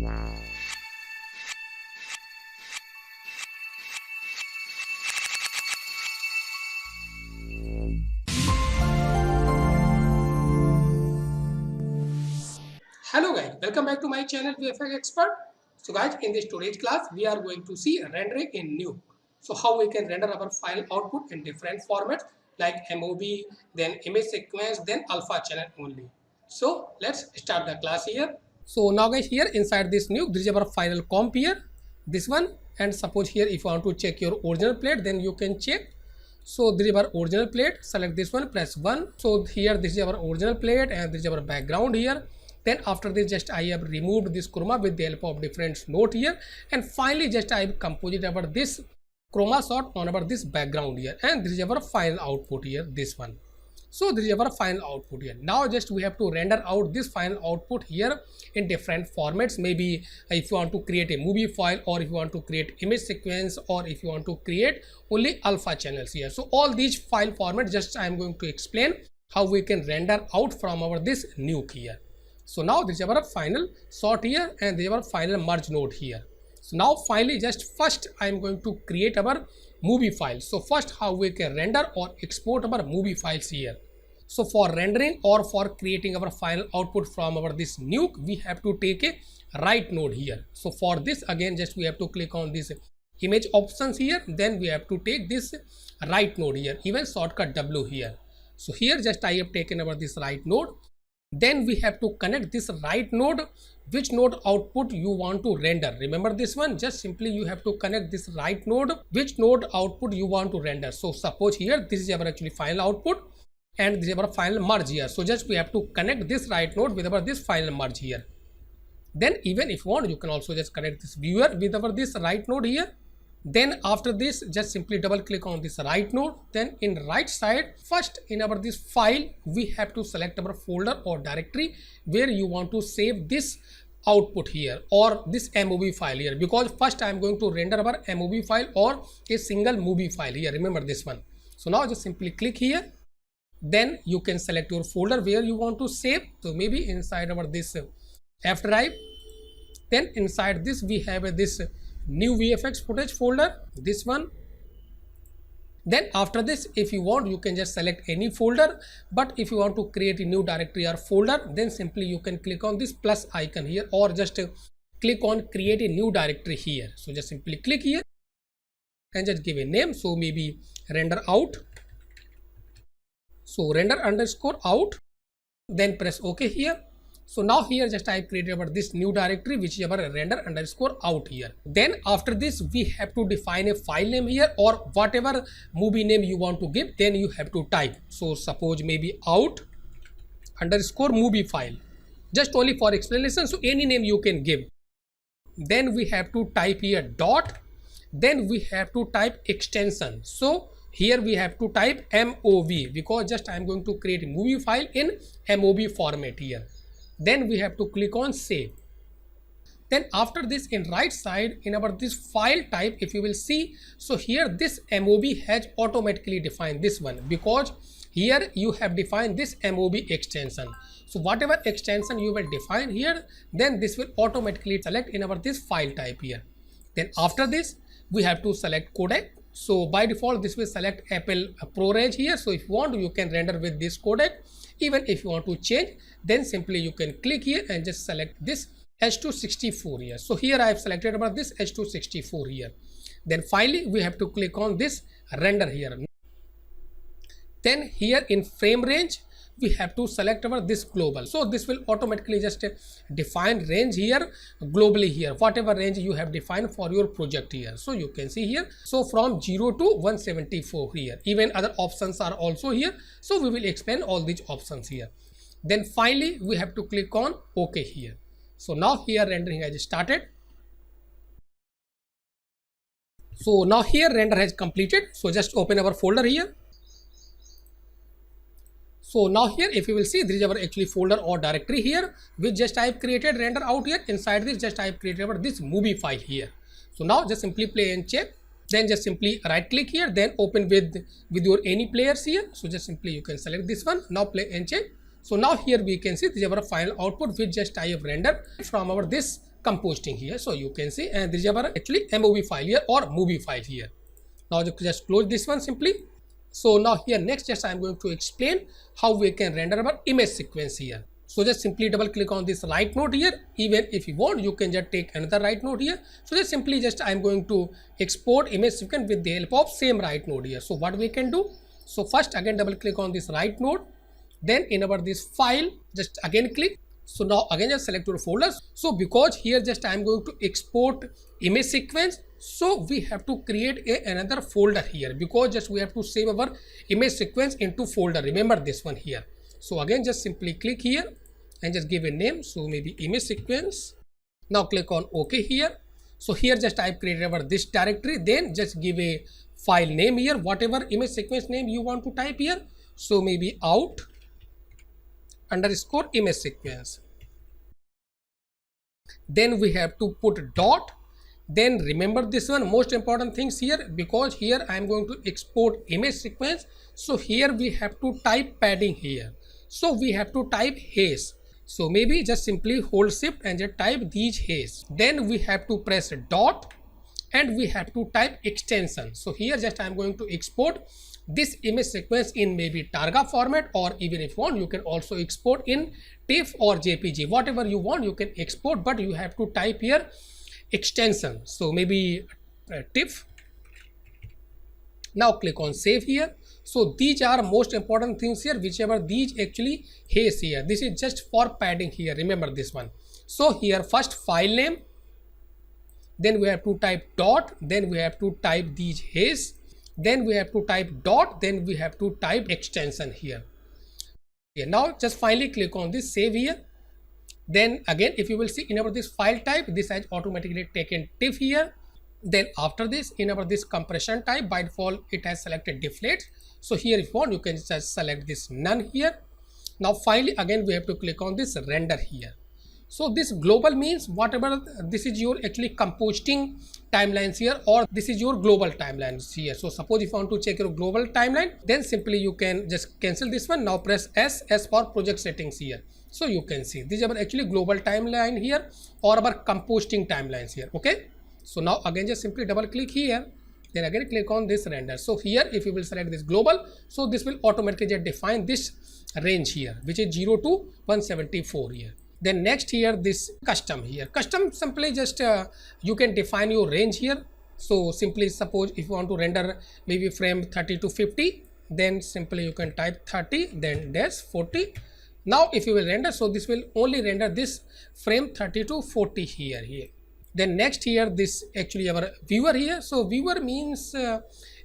Hello guys, welcome back to my channel VFX Expert. So guys, in this today's class, we are going to see rendering in Nuke. So how we can render our file output in different formats like MOV, then image sequence, then alpha channel only. So let's start the class here. So now guys, here inside this Nuke, this is our final comp here, this one. And suppose here if you want to check your original plate, then you can check. So this is our original plate, select this one, press 1. So here this is our original plate and this is our background here. Then after this, just I have removed this chroma with the help of different node here, and finally just I have composite over this chroma shot on our this background here, and this is our final output here, this one. So this is our final output here. Now just we have to render out this final output here in different formats. Maybe if you want to create a movie file, or if you want to create image sequence, or if you want to create only alpha channels here. So all these file formats, just I am going to explain how we can render out from our this Nuke here. So now this is our final shot here, and this is our final merge node here. So now finally, just first I am going to create our movie file. So first how we can render or export our movie files here. So for rendering or for creating our final output from our this Nuke, we have to take a write node here. So for this again, just we have to click on this image options here. Then we have to take this write node here, even shortcut W here. So here just I have taken our this write node. Then we have to connect this write node, which node output you want to render. Remember this one, just simply you have to connect this write node, which node output you want to render. So suppose here this is our actually final output and this is our final merge here. So just we have to connect this write node with our this final merge here. Then even if you want, you can also just connect this viewer with our this write node here. Then after this, just simply double click on this write node. Then in right side, first in our this file, we have to select our folder or directory where you want to save this output here or this MOV file here, because first I am going to render our MOV file or a single movie file here. Remember this one. So now just simply click here. Then you can select your folder where you want to save. So maybe inside our this F drive. Then inside this we have this new VFX footage folder, this one. Then after this, if you want, you can just select any folder, but if you want to create a new directory or folder, then simply you can click on this plus icon here, or just click on create a new directory here. So just simply click here and just give a name. So maybe render out. So render underscore out, then press OK here. So now here just I created our this new directory, which is our render underscore out here. Then after this, we have to define a file name here, or whatever movie name you want to give, then you have to type. So suppose maybe out underscore movie file, just only for explanation. So any name you can give. Then we have to type here dot, then we have to type extension. So here we have to type MOV, because just I am going to create a movie file in MOV format here. Then we have to click on save. Then after this, in right side in our this file type, if you will see, so here this MOV has automatically defined this one, because here you have defined this MOV extension. So whatever extension you will define here, then this will automatically select in our this file type here. Then after this, we have to select codec. So by default, this will select Apple ProRes here. So if you want, you can render with this codec. Even if you want to change, then simply you can click here and just select this H264 here. So here I have selected about this H264 here. Then finally, we have to click on this render here. Then here in frame range, we have to select our this global. So this will automatically just define range here globally here, whatever range you have defined for your project here. So you can see here, so from 0 to 174 here. Even other options are also here. So we will explain all these options here. Then finally, we have to click on OK here. So now here rendering has started. So now here render has completed. So just open our folder here. So now here, if you will see, this is our actually folder or directory here, which just I have created render out here. Inside this, just I have created our this movie file here. So now just simply play and check. Then just simply right click here, then open with your any players here. So just simply you can select this one. Now play and check. So now here we can see this is our final output, which just I have rendered from our this composting here. So you can see, and this is our actually MOV file here or movie file here. Now just close this one simply. So now here next just I am going to explain how we can render our image sequence here. So just simply double click on this right node here. Even if you want, you can just take another right node here. So just simply just I am going to export image sequence with the help of same right node here. So what we can do? So first again double click on this right node. Then in our this file, just again click. So now again just select your folders. So because here just I am going to export image sequence, so we have to create another folder here, because just we have to save our image sequence into folder. Remember this one here. So again just simply click here and just give a name. So maybe image sequence. Now click on OK here. So here just I have created our this directory. Then just give a file name here, whatever image sequence name you want to type here. So maybe out underscore image sequence. Then we have to put dot. Then remember this one, most important things here, because here I am going to export image sequence. So here we have to type padding here. So we have to type haze. So maybe just simply hold shift and just type these haze. Then we have to press dot and we have to type extension. So here just I am going to export this image sequence in maybe Targa format, or even if you want you can also export in TIFF or JPG, whatever you want you can export, but you have to type here extension. So maybe TIFF. Now click on save here. So these are most important things here, whichever these actually haze here. This is just for padding here. Remember this one. So here first file name, then we have to type dot, then we have to type these haze, then we have to type dot, then we have to type extension here. Okay, now just finally click on this save here. Then again if you will see in our this file type, this has automatically taken TIFF here. Then after this in our this compression type, by default it has selected deflate. So here if you want you can just select this none here. Now finally again we have to click on this render here. So this global means whatever this is your actually composting timelines here, or this is your global timelines here. So suppose if you want to check your global timeline, then simply you can just cancel this one. Now press S for project settings here. So you can see this is our actually global timeline here, or our composting timelines here. Okay. So now again just simply double click here, then again click on this render. So here if you will select this global, so this will automatically just define this range here, which is 0 to 174 here. Then next here this custom here. Custom simply just you can define your range here. So simply suppose if you want to render maybe frame 30 to 50, then simply you can type 30 then dash 40. Now if you will render, so this will only render this frame 30 to 40 here. Then next here this actually our viewer here. So viewer means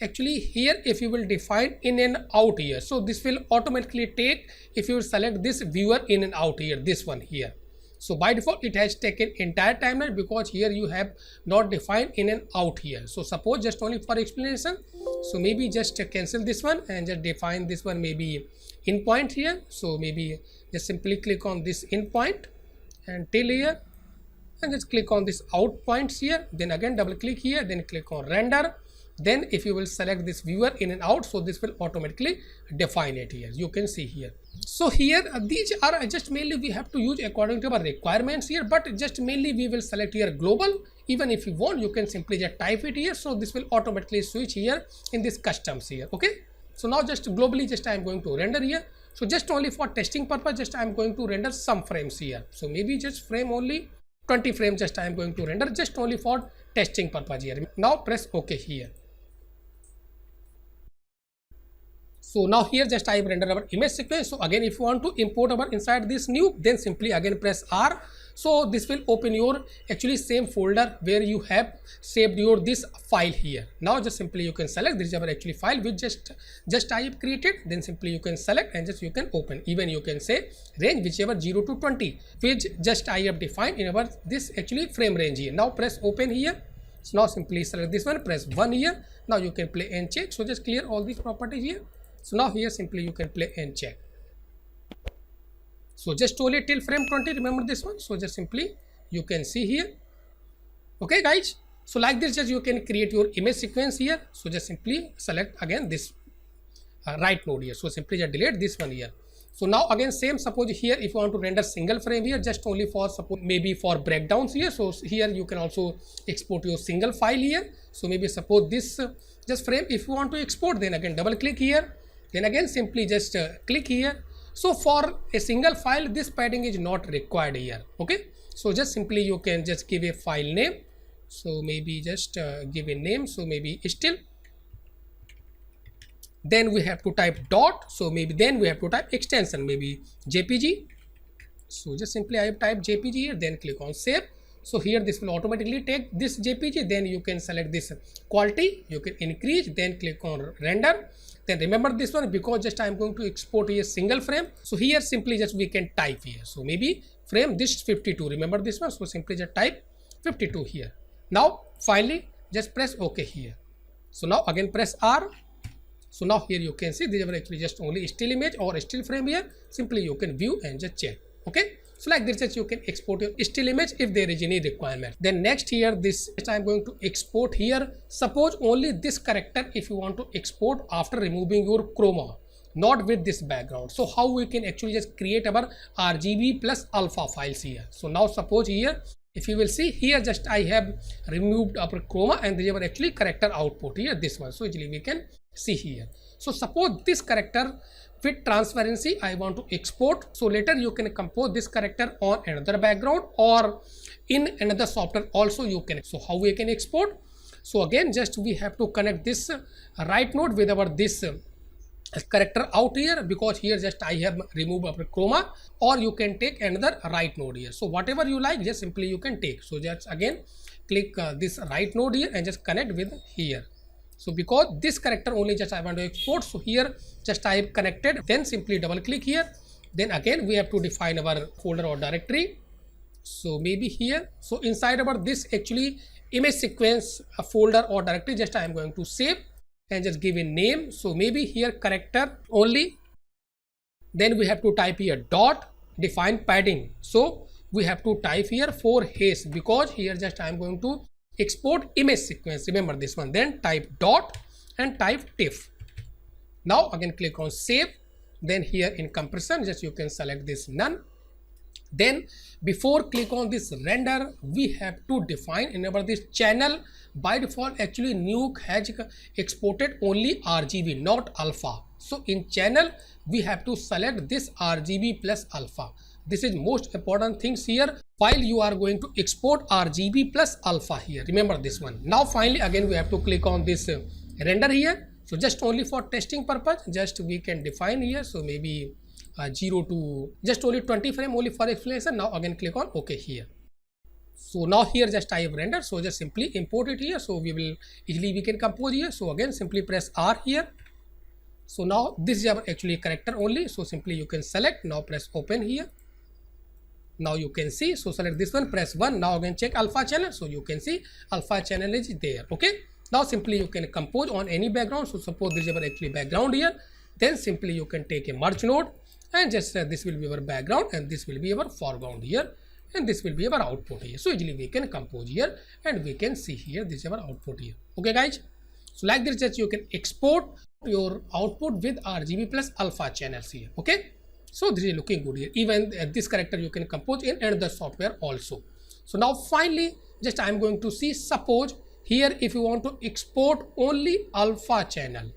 actually here if you will define in and out here, so this will automatically take if you select this viewer in and out here, this one here. So by default it has taken entire timeline, because here you have not defined in and out here. So suppose just only for explanation, so maybe just cancel this one and just define this one maybe in point here. So maybe just simply click on this in point and till here, and just click on this out points here. Then again double click here, then click on render. Then if you will select this viewer in and out, so this will automatically define it here. You can see here. So here these are just mainly we have to use according to our requirements here, but just mainly we will select here global. Even if you want you can simply just type it here, so this will automatically switch here in this customs here. Okay. So now just globally just I am going to render here. So just only for testing purpose just I am going to render some frames here. So maybe just frame only 20 frames just I am going to render, just only for testing purpose here. Now press OK here. So now here just I render our image sequence. So again if you want to import our inside this new, then simply again press R. So this will open your actually same folder where you have saved your this file here. Now just simply you can select this is our actually file which just I have created. Then simply you can select and just you can open. Even you can say range whichever 0 to 20 which just I have defined in our this actually frame range here. Now press open here. So now simply select this one, press 1 here. Now you can play and check. So just clear all these properties here. So now here simply you can play and check. So just only till frame 20, remember this one. So just simply you can see here. Okay guys. So like this just you can create your image sequence here. So just simply select again this right node here. So simply just delete this one here. So now again same, suppose here if you want to render single frame here, just only for suppose maybe for breakdowns here, so here you can also export your single file here. So maybe suppose this just frame if you want to export, then again double click here, then again simply just click here. So for a single file this padding is not required here. Okay, so just simply you can just give a file name, so maybe just give a name, so maybe still, then we have to type dot, so maybe then we have to type extension, maybe JPG. So just simply I have typed JPG here, then click on save. So here this will automatically take this JPG, then you can select this quality, you can increase, then click on render. Then remember this one, because just I am going to export a single frame, so here simply just we can type here, so maybe frame this 52, remember this one, so simply just type 52 here. Now finally just press OK here. So now again press R. So now here you can see these are actually just only still image or still frame here. Simply you can view and just check. Okay, so like this you can export your still image if there is any requirement. Then next here this I am going to export here. Suppose only this character if you want to export after removing your chroma, not with this background. So how we can actually just create our RGB plus alpha files here. So now suppose here if you will see here, just I have removed our chroma and these are actually character output here, this one. So easily we can see here. So suppose this character with transparency I want to export, so later you can compose this character on another background or in another software also you can. So how we can export? So again just we have to connect this right node with our this character out here, because here just I have removed our chroma, or you can take another right node here. So whatever you like, just simply you can take. So just again click this right node here and just connect with here. So because this character only just I want to export, so here just I have connected, then simply double click here. Then again we have to define our folder or directory. So maybe here, so inside our this actually image sequence folder or directory, just I am going to save and just give a name. So maybe here character only, then we have to type here dot, define padding. So we have to type here 4 hash, because here just I am going to export image sequence, remember this one. Then type dot and type tiff. Now again click on save. Then here in compression just you can select this none. Then before click on this render, we have to define in our this channel. By default actually Nuke has exported only RGB, not alpha. So in channel we have to select this RGB plus alpha. This is most important things here while you are going to export RGB plus alpha here, remember this one. Now finally again we have to click on this render here. So just only for testing purpose, just we can define here, so maybe 0 to just only 20 frame only for explanation. Now again click on OK here. So now here just I have rendered, so just simply import it here. So we will easily we can compose here. So again simply press R here. So now this is our actually character only, so simply you can select. Now press open here. Now you can see, so select this one, press 1. Now again check alpha channel, so you can see alpha channel is there. Okay, now simply you can compose on any background. So suppose this is our actually background here, then simply you can take a merge node and just this will be our background and this will be our foreground here, and this will be our output here. So easily we can compose here and we can see here this is our output here. Okay guys, so like this just you can export your output with RGB plus alpha channels here. Okay, so this is looking good here. Even this character you can compose in another software also. So now finally just I am going to see, suppose here if you want to export only alpha channel,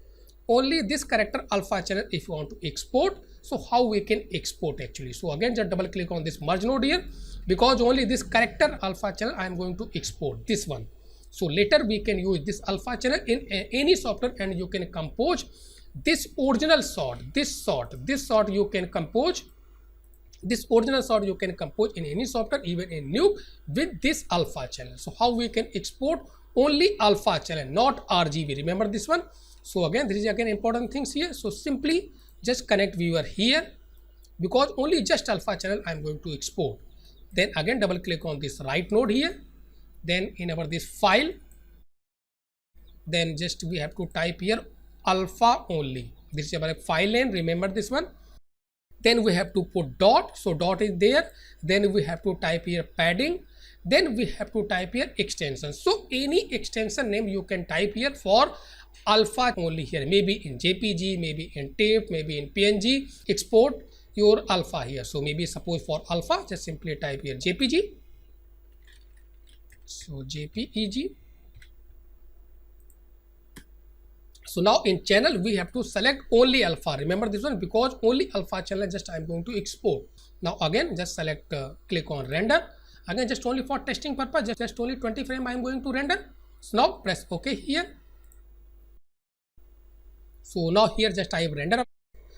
only this character alpha channel if you want to export, so how we can export actually. So again just double click on this merge node here, because only this character alpha channel I am going to export this one. So later we can use this alpha channel in any software and you can compose this original shot, this shot you can compose, this original shot you can compose in any software, even in Nuke, with this alpha channel. So how we can export only alpha channel, not RGB, remember this one. So again this is again important things here. So simply just connect viewer here, because only just alpha channel I am going to export. Then again double click on this right node here, then in our this file, then just we have to type here alpha only. This is our file name, remember this one. Then we have to put dot, so dot is there. Then we have to type here padding. Then we have to type here extension. So any extension name you can type here for alpha only here, maybe in JPG, maybe in TIFF, maybe in PNG. Export your alpha here. So maybe suppose for alpha, just simply type here JPG. So JPEG. So now in channel we have to select only alpha. Remember this one, because only alpha channel just I am going to export. Now again just select click on render. Again just only for testing purpose, just only 20 frame I am going to render. So now press OK here. So now here just type render.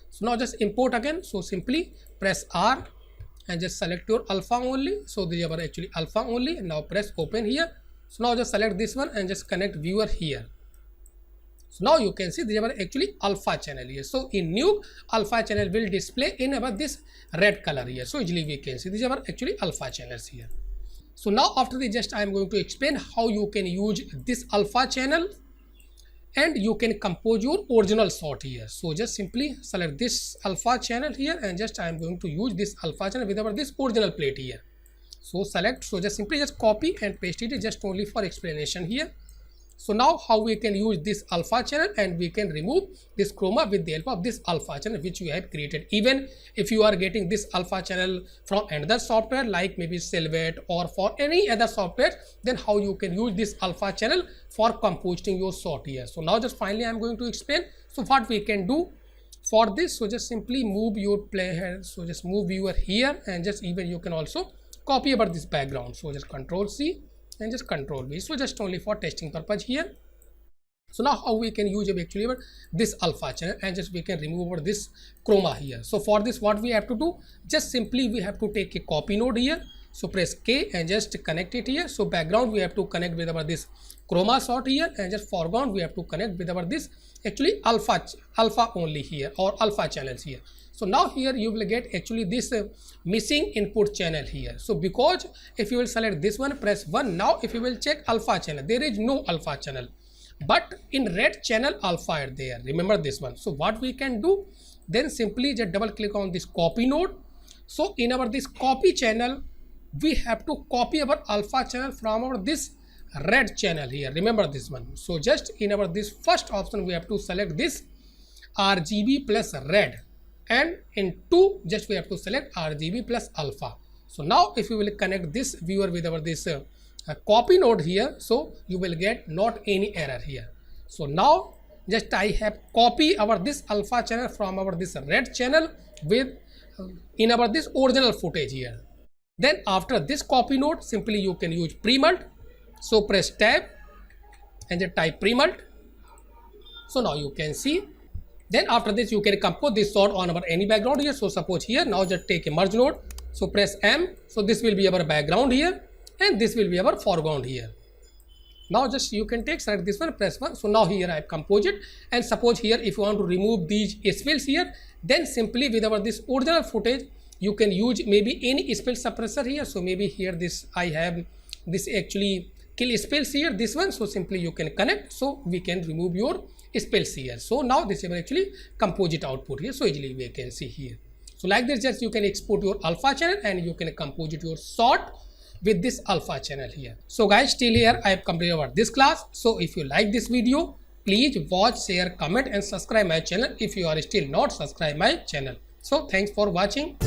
So now just import again. So simply press R and just select your alpha only. So these are actually alpha only. Now press open here. So now just select this one and just connect viewer here. So now you can see these are actually alpha channel here. So in Nuke, alpha channel will display in about this red color here. So easily we can see these are actually alpha channels here. So now after this, just I am going to explain how you can use this alpha channel and you can compose your original shot here. So just simply select this alpha channel here and just I am going to use this alpha channel with our this original plate here. So select, so just simply just copy and paste it just only for explanation here. So now how we can use this alpha channel and we can remove this chroma with the help of this alpha channel which we have created. Even if you are getting this alpha channel from another software like maybe Silhouette or for any other software, then how you can use this alpha channel for composting your shot here. So now just finally I am going to explain. So what we can do for this, so just simply move your playhead. So just move viewer here and just even you can also copy about this background. So just Control C and just Control V. So just only for testing purpose here. So now how we can use actually this alpha channel and just we can remove over this chroma here. So for this what we have to do, just simply we have to take a copy node here. So press K and just connect it here. So background we have to connect with our this chroma shot here and just foreground we have to connect with our this actually alpha only here or alpha channels here. So now here you will get actually this missing input channel here. So because if you will select this one, press 1. Now if you will check alpha channel, there is no alpha channel, but in red channel alpha is there. Remember this one. So what we can do, then simply just double click on this copy node. So in our this copy channel, we have to copy our alpha channel from our this red channel here. Remember this one. So just in our this first option, we have to select this RGB plus red. And in 2 just we have to select RGB plus alpha. So now if you will connect this viewer with our this copy node here, so you will get not any error here. So now just I have copy our this alpha channel from our this red channel with in our this original footage here. Then after this copy node, simply you can use pre-mult. So press tab and just type pre-mult. So now you can see. Then after this you can compose this shot on our any background here. So suppose here now just take a merge node. So press M. So this will be our background here and this will be our foreground here. Now just you can take select this one, press 1. So now here I have composed it, and suppose here if you want to remove these spills here, then simply with our this original footage you can use maybe any spill suppressor here. So maybe here this I have this actually kill spills here, this one. So simply you can connect, so we can remove your spills here. So now this is actually composite output here. So easily we can see here. So like this, just you can export your alpha channel and you can composite your shot with this alpha channel here. So guys, till here I have completed about this class. So if you like this video, please watch, share, comment and subscribe my channel if you are still not subscribed my channel. So thanks for watching.